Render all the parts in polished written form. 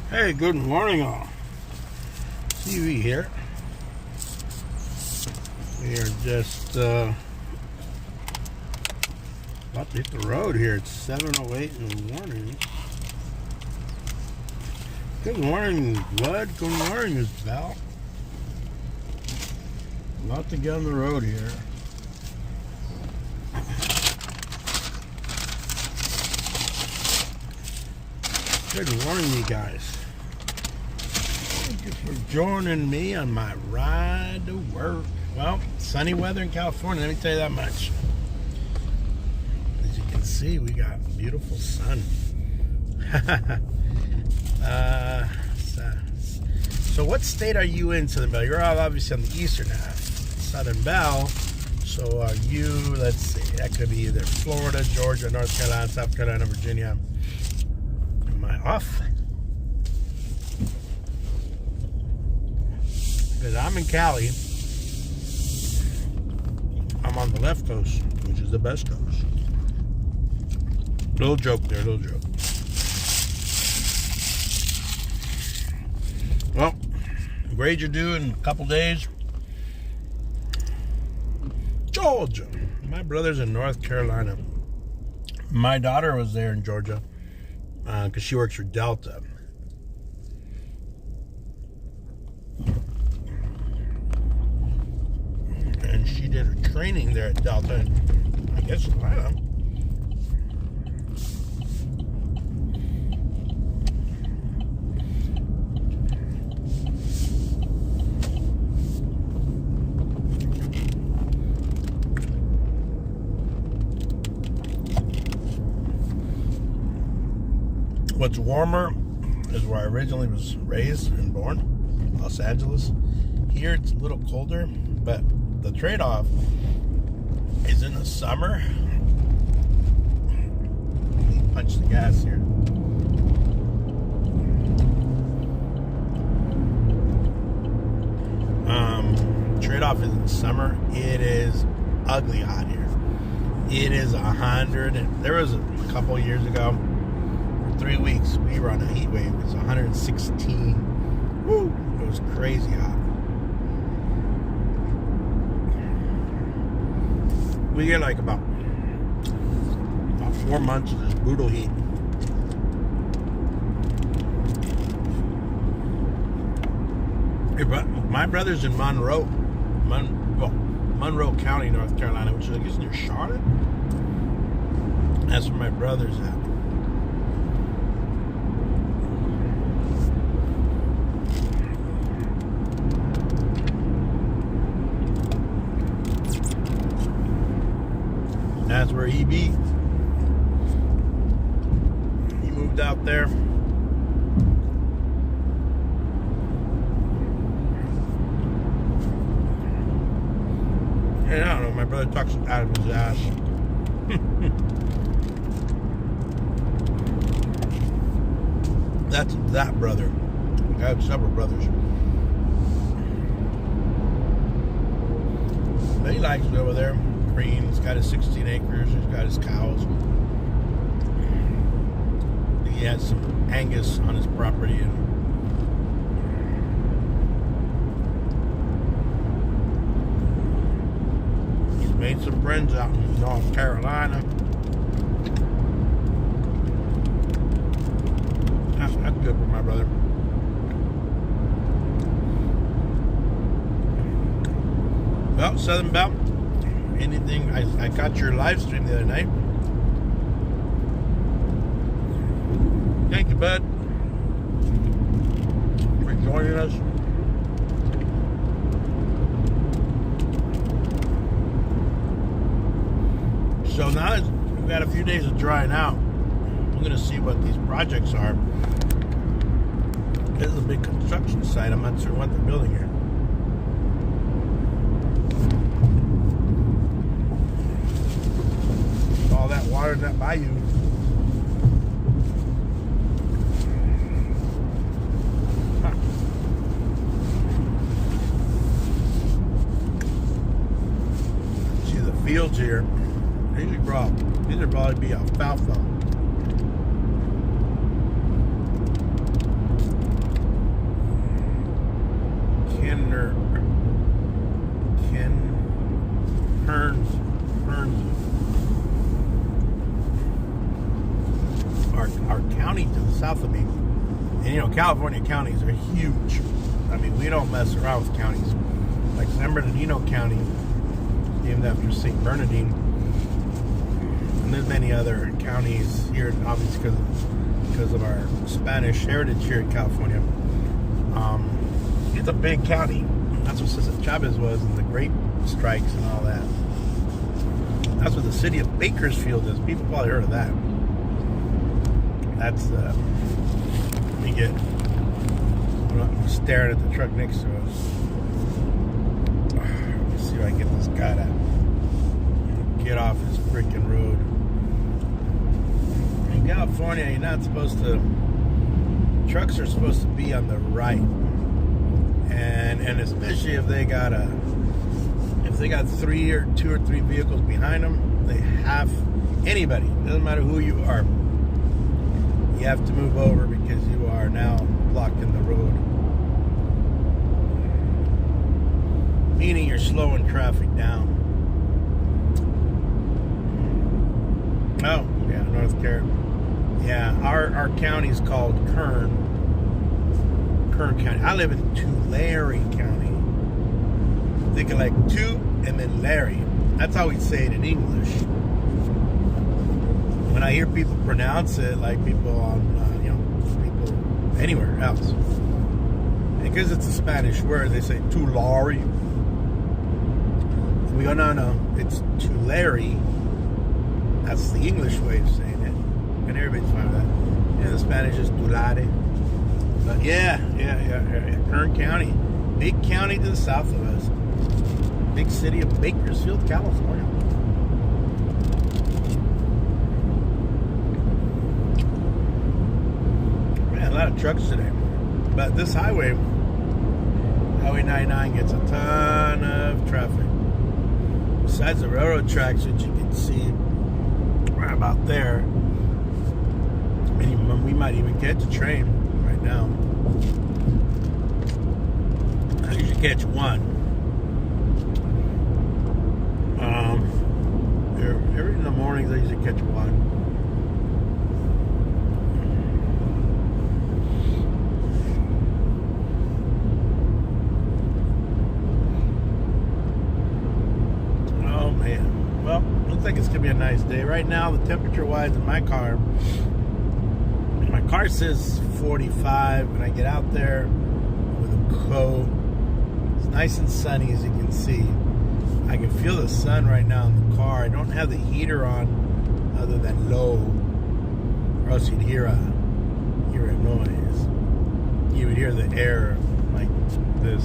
Hey, good morning all. TV here. We are just about to hit the road here. It's 7:08 in the morning. Good morning, Bud. Good morning, Miss Val. About to get on the road here. Good morning, you guys. Thank you for joining me on my ride to work. Well, sunny weather in California, let me tell you that much. As you can see, we got beautiful sun. So what state are you in, Southern Belle? You're all obviously on the eastern half, Southern Belle. So are you, let's see, that could be either Florida, Georgia, North Carolina, South Carolina, Virginia. Am I off? Because I'm in Cali. I'm on the left coast, which is the best coast. Little joke there, little joke. Well, grades are due in a couple days. Georgia. My brother's in North Carolina. My daughter was there in Georgia because she works for Delta. And she did her training there at Delta. I guess Atlanta. What's warmer is where I originally was raised and born, Los Angeles. Here it's a little colder, but the trade-off is in the summer. Let me punch the gas here. Trade-off is in the summer. It is ugly hot here. It is 100. There was a couple of years ago, 3 weeks, we were on a heat wave. It was 116. Woo! It was crazy hot. We get like about 4 months of this brutal heat. My brother's in Monroe, Monroe County, North Carolina, which is, I guess, near Charlotte. That's where my brother's at. That's where he be. He moved out there. And I don't know, my brother talks out of his ass. That's that brother. I have several brothers. But he likes it over there. Green. He's got his 16 acres. He's got his cows. He has some Angus on his property. And he's made some friends out in North Carolina. That's good for my brother. Well, Southern Belle. Anything? I got your live stream the other night. Thank you, bud, for joining us. So now that we've got a few days of drying out, I'm going to see what these projects are. This is a big construction site. I'm not sure what they're building here. All that water in that bayou. Huh. See the fields here. These would probably be alfalfa. our county to the south of me. And California counties are huge. I mean, we don't mess around with counties. Like San Bernardino County, named after St. Bernardine. And there's many other counties here, obviously because of our Spanish heritage here in California. It's a big county. That's what Cesar Chavez was, and the grape strikes and all that. That's what the city of Bakersfield is. People probably heard of that. That's we get. I'm staring at the truck next to us. Let me see if I can get this guy to get off this freaking road. In California, you're not supposed to. Trucks are supposed to be on the right, and especially if they got two or three vehicles behind them, they have anybody. Doesn't matter who you are. You have to move over because you are now blocking the road. Meaning you're slowing traffic down. Oh, yeah, North Carolina. Yeah, our county is called Kern County. I live in Tulare County. Think of like two and then Larry. That's how we say it in English. When I hear people pronounce it, like people on, people anywhere else, because it's a Spanish word, they say Tulare. We go, no, it's Tulare. That's the English way of saying it, and everybody's fine with that. Yeah, the Spanish is Tulare. But yeah. Kern County, big county to the south of us, big city of Bakersfield, California. Man, a lot of trucks today. But this Highway 99 gets a ton of traffic. Besides the railroad tracks, which you can see right about there. We might even catch a train right now. I usually catch one. Every in the mornings I usually catch one. Oh man. Well, looks like it's gonna be a nice day. Right now the temperature wise in my car says 45 when I get out there with a coat. It's nice and sunny, as you can see. I can feel the sun right now in the car. I don't have the heater on other than low, or else you'd hear a noise. You would hear the air like this.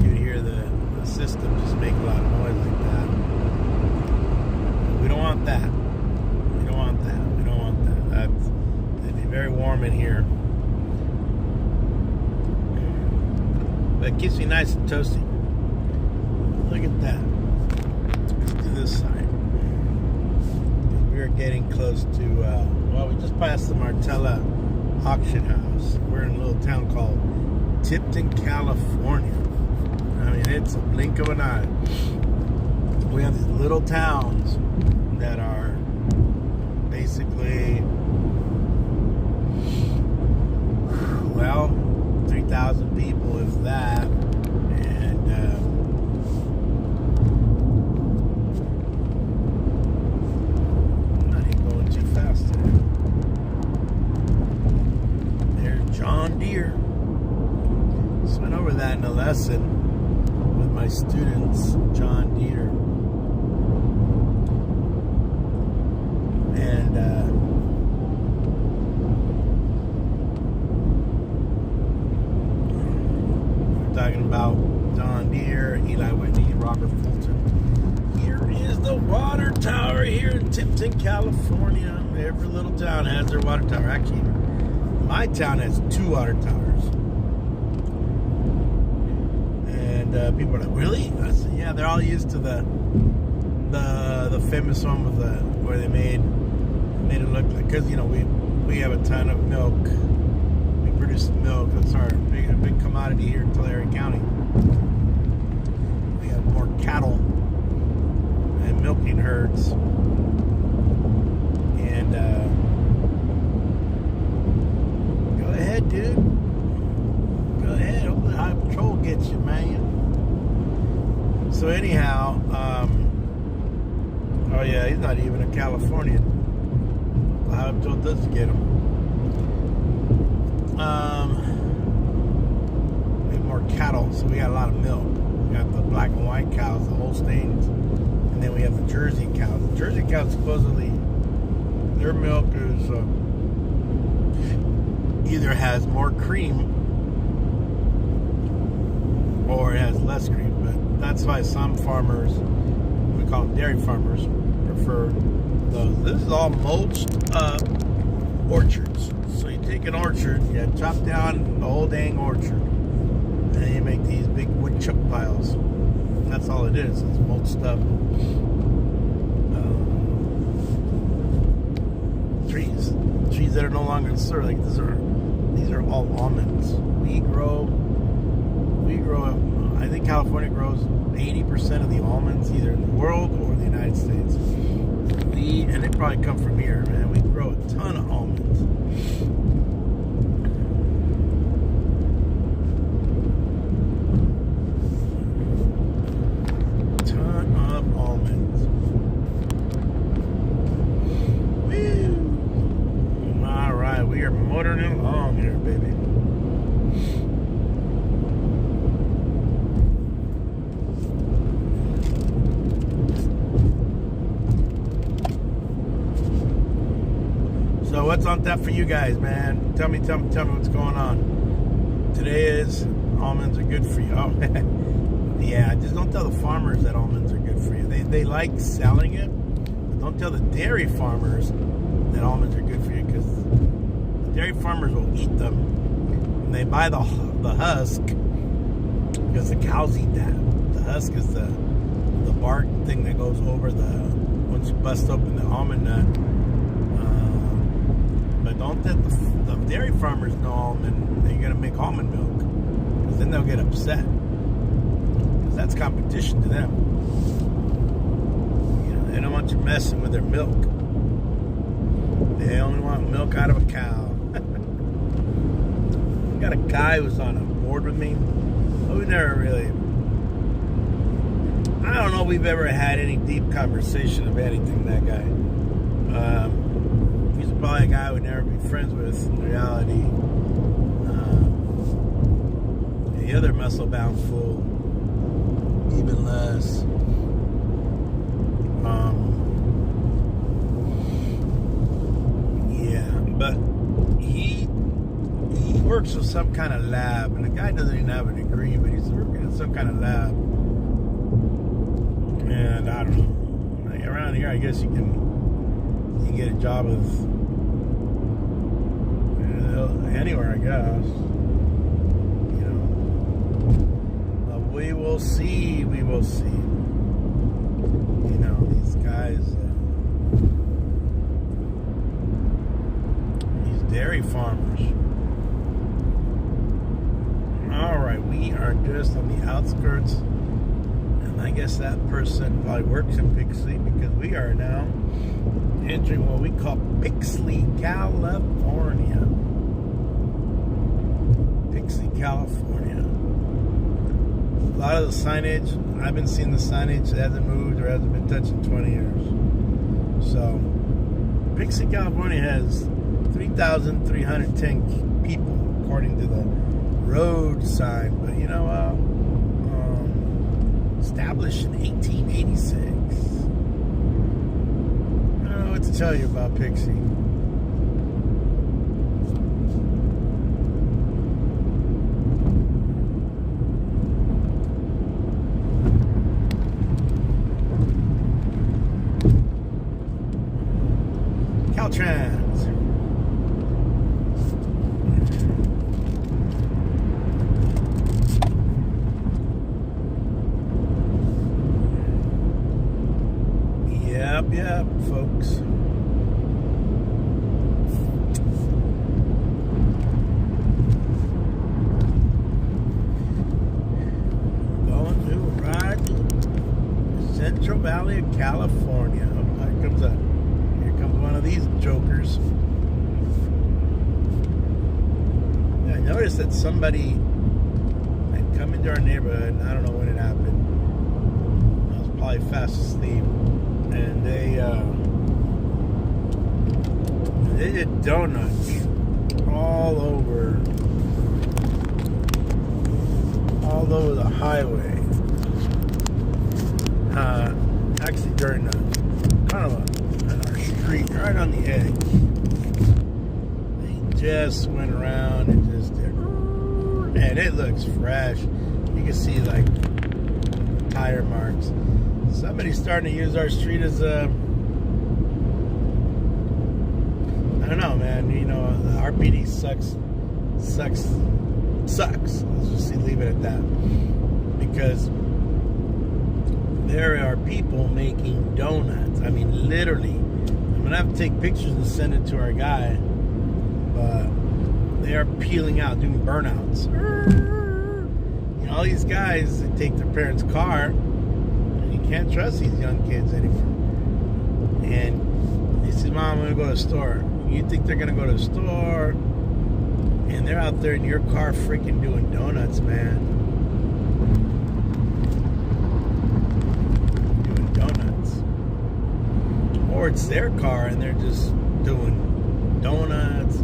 You'd hear the system just make a lot of noise like that. We don't want that. It'd be very warm in here. But it keeps me nice and toasty. Look at that. Let's do this side. We're getting close to, we just passed the Martella auction house. We're in a little town called Tipton, California. I mean, it's a blink of an eye. We have these little towns that are basically, 3,000 people, if that, and I'm not even going too fast today. There's John Deere. Just went over that in a lesson with my students, John Deere. And we're talking about John Deere, Eli Whitney, Robert Fulton. Here is the water tower here in Tipton, California. Every little town has their water tower. Actually, my town has 2 water towers. And people are like, really? I said, yeah, they're all used to the famous one with where they made it look like, because we we have a ton of milk. We produce milk. That's our big commodity here in Tulare County. We have more cattle and milking herds. And go ahead, dude. Go ahead. Hopefully Highway Patrol gets you, man. So anyhow, oh yeah, he's not even a Californian. Highway Patrol does get him. We have more cattle, so we got a lot of milk. We got the black and white cows, the Holsteins, and then we have the Jersey cows. The Jersey cows, supposedly, their milk is either has more cream or it has less cream. But that's why some farmers, we call them dairy farmers, prefer those. This is all mulched up orchards. So you take an orchard, you chop down the whole dang orchard, and then you make these big woodchuck piles. And that's all it is. It's mulched up trees that are no longer in soil. Like these are all almonds. We grow. I think California grows 80% of the almonds either in the world or the United States. And they probably come from here, man. We grow a ton of almonds. Ton of almonds. Woo! All right, we are motoring along here, baby. So what's on tap for you guys, man? Tell me what's going on. Today is almonds are good for you. Oh, yeah, just don't tell the farmers that almonds are good for you. They like selling it, but don't tell the dairy farmers that almonds are good for you, because the dairy farmers will eat them. And they buy the husk because the cows eat that. The husk is the bark thing that goes over once you bust open the almond nut. But don't let the dairy farmers know that you're going to make almond milk, because then they'll get upset, because that's competition to them. You know, they don't want you messing with their milk. They only want milk out of a cow. I got a guy who's on a board with me, but we never really, I don't know if we've ever had any deep conversation of anything, that guy. He's probably a guy I would never be friends with in reality. The other muscle-bound fool, even less. Yeah, but he works with some kind of lab, and the guy doesn't even have a degree, but he's working at some kind of lab. And I don't know. Like around here, I guess you get a job with anywhere, I guess. You know, but we will see. We will see. You know, these guys, these dairy farmers. All right, we are just on the outskirts, and I guess that person probably works in Pixley, because we are now entering what we call Pixley, California. Pixley, California. A lot of the signage, I've been seeing the signage that hasn't moved or hasn't been touched in 20 years. So, Pixley, California has 3,310 people, according to the road sign. But you know, established in 1886. To tell you about Pixie. Caltrans. Yep, folks. noticed that somebody had come into our neighborhood, and I don't know when it happened. I was probably fast asleep, and they did donuts all over the highway. Actually, during the kind of on our street, right on the edge. They just went around and just did, and it looks fresh. You can see like tire marks. Somebody's starting to use our street as a, I don't know, man. You know, the RPD sucks. Let's just leave it at that. Because there are people making donuts. I mean, literally. I'm gonna have to take pictures and send it to our guy. But they are peeling out, doing burnouts. You know, all these guys, they take their parents' car, and you can't trust these young kids anymore. And they say, "Mom, I'm gonna go to the store." You think they're gonna go to the store, and they're out there in your car freaking doing donuts, man. Doing donuts. Or it's their car and they're just doing donuts,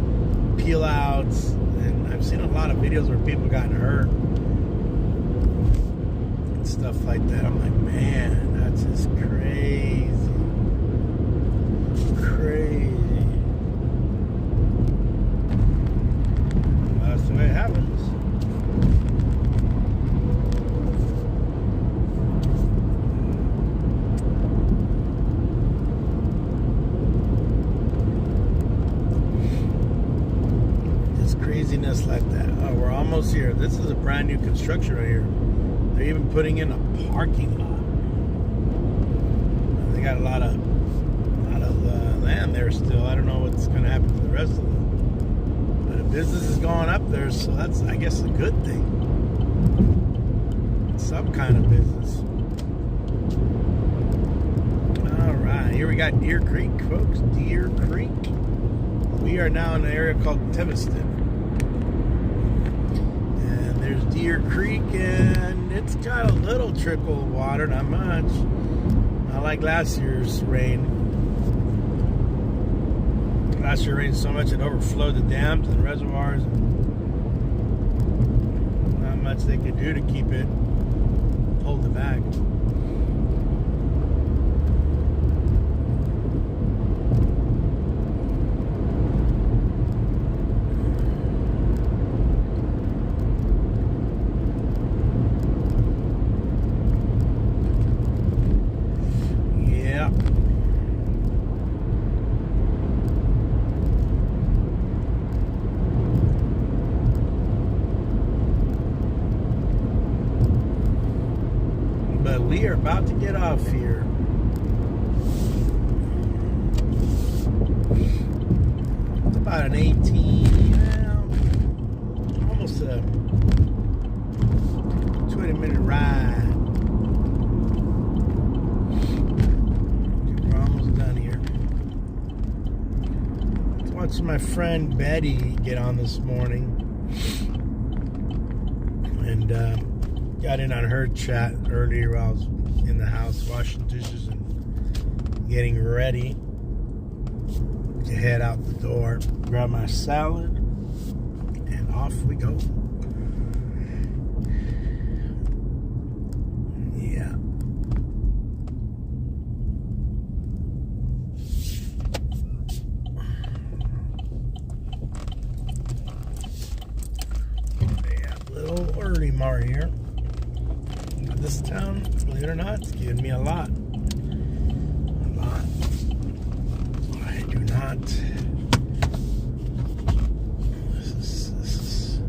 peel outs. And I've seen a lot of videos where people gotten hurt and stuff like that. I'm like, man, that's just crazy. Crazy. That's the way it happens. Just craziness like that. Oh, we're almost here. This is a brand new construction right here. They're even putting in a parking lot. They got a lot of land there still. I don't know what's going to happen to the rest of it. Business is going up there, so that's, I guess, a good thing. Some kind of business. All right, here we got Deer Creek, folks. Deer Creek. We are now in an area called Teviston. And there's Deer Creek, and it's got a little trickle of water, not much. Not like last year's rain. Last year rained so much it overflowed the dams and reservoirs. And not much they could do to keep it, hold it back. We are about to get off here. It's about an 18, almost a 20-minute ride. We're almost done here. I was watching my friend Betty get on this morning. And, got in on her chat earlier while I was in the house washing dishes and getting ready to head out the door. Grab my salad and off we go. Yeah. Yeah, little early Mart here. This town, believe it or not, it's giving me a lot. I do not. This is.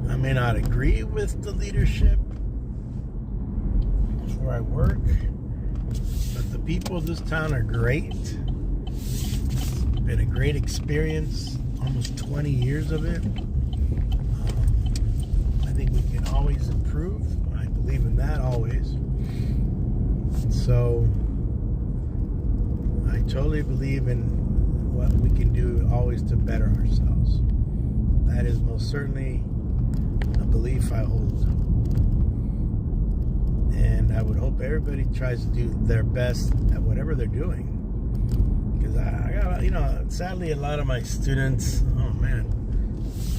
I may not agree with the leadership where I work, but the people of this town are great. It's been a great experience, almost 20 years of it. I think we can always improve. Believe in that always. So I totally believe in what we can do always to better ourselves. That is most most certainly a belief I hold. And I would hope everybody tries to do their best at whatever they're doing. Because I got, sadly, a lot of my students, oh man,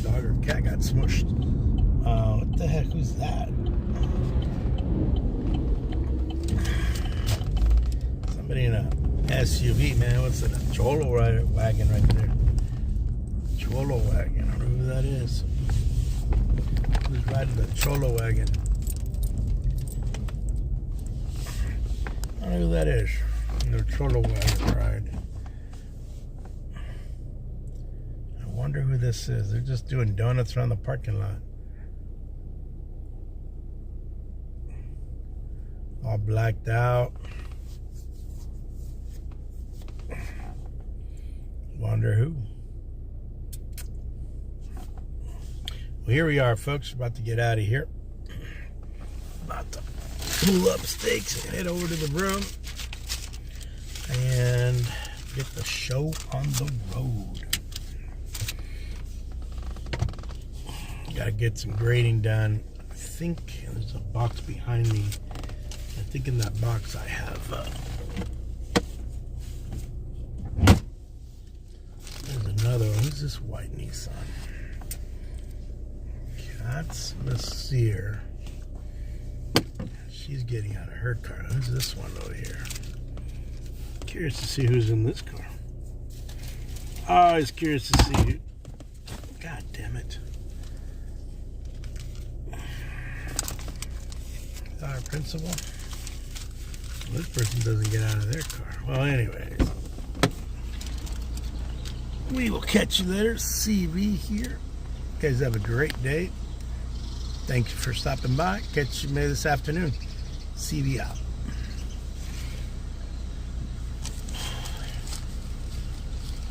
dog or cat got smushed. What the heck? Who's that? Somebody in a SUV, man. What's it? A Cholo wagon right there. Cholo wagon. I don't know who that is. Who's riding the Cholo wagon? I don't know who that is. The Cholo wagon ride. I wonder who this is. They're just doing donuts around the parking lot. All blacked out. Wonder who. Well, here we are, folks. We're about to get out of here. About to pull up stakes and head over to the room and get the show on the road. Gotta get some grading done. I think there's a box behind me. I think in that box I have there's another one. Who's this white Nissan? That's Messier. She's getting out of her car. Who's this one over here? Curious to see who's in this car. Always curious to see who. God damn it. Is that our principal? Well, this person doesn't get out of their car. Well, anyways. We will catch you later. CV here. You guys have a great day. Thank you for stopping by. Catch you maybe this afternoon. CV out.